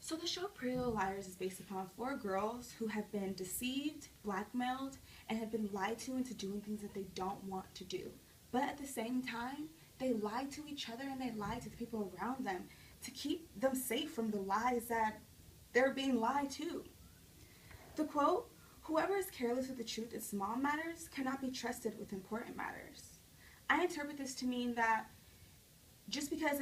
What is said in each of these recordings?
So the show Pretty Little Liars is based upon four girls who have been deceived, blackmailed, and have been lied to into doing things that they don't want to do. But at the same time, they lie to each other and they lie to the people around them to keep them safe from the lies that they're being lied to. The quote, "Whoever is careless with the truth in small matters cannot be trusted with important matters." I interpret this to mean that just because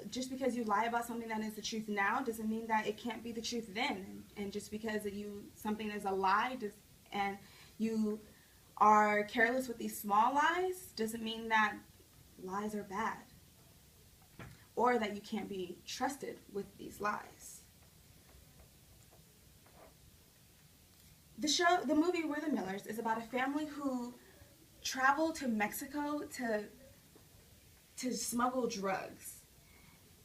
just because you lie about something that is the truth now doesn't mean that it can't be the truth then. And just because something is a lie and you are careless with these small lies doesn't mean that lies are bad or that you can't be trusted with these lies. The movie We're the Millers is about a family who travel to Mexico to smuggle drugs.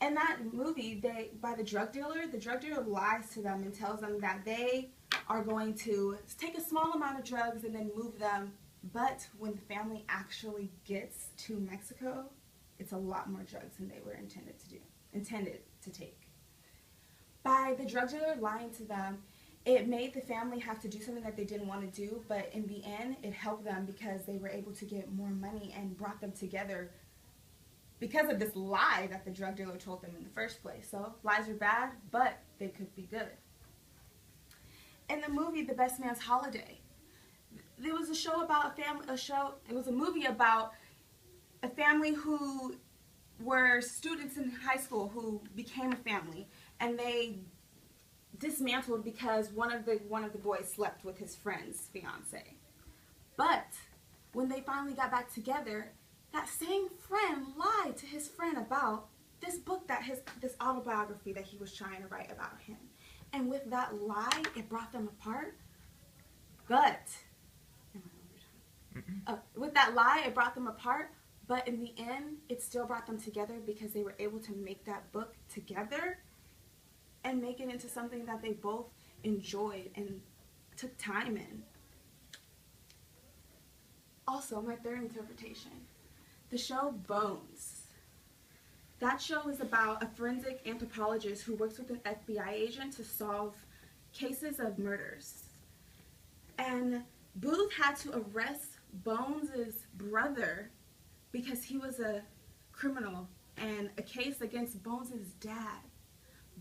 In that movie, the drug dealer lies to them and tells them that they are going to take a small amount of drugs and then move them. But when the family actually gets to Mexico, it's a lot more drugs than they were intended to take. By the drug dealer lying to them, it made the family have to do something that they didn't want to do, but in the end, it helped them because they were able to get more money and brought them together because of this lie that the drug dealer told them in the first place. So lies are bad, but they could be good. In the movie The Best Man's Holiday, there was it was a movie about a family who were students in high school who became a family, and they dismantled because one of the boys slept with his friend's fiance. But when they finally got back together, that same friend lied to his friend about this book this autobiography that he was trying to write about him. And with that lie, it brought them apart. But with that lie, it brought them apart. But in the end, it still brought them together because they were able to make that book together and make it into something that they both enjoyed and took time in. Also, my third interpretation, the show Bones. That show is about a forensic anthropologist who works with an FBI agent to solve cases of murders. And Booth had to arrest Bones' brother because he was a criminal and a case against Bones' dad.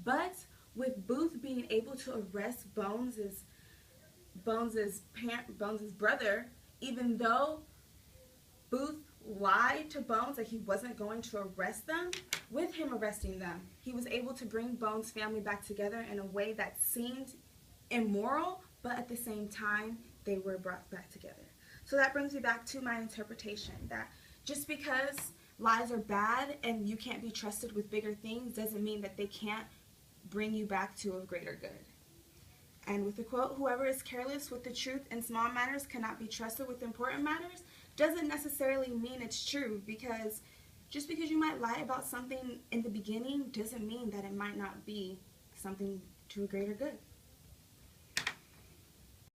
But with Booth being able to arrest Bones' brother, even though Booth lied to Bones that he wasn't going to arrest them, with him arresting them, he was able to bring Bones' family back together in a way that seemed immoral, but at the same time, they were brought back together. So that brings me back to my interpretation that just because lies are bad and you can't be trusted with bigger things doesn't mean that they can't bring you back to a greater good. And with the quote, "Whoever is careless with the truth in small matters cannot be trusted with important matters," doesn't necessarily mean it's true, because just because you might lie about something in the beginning doesn't mean that it might not be something to a greater good.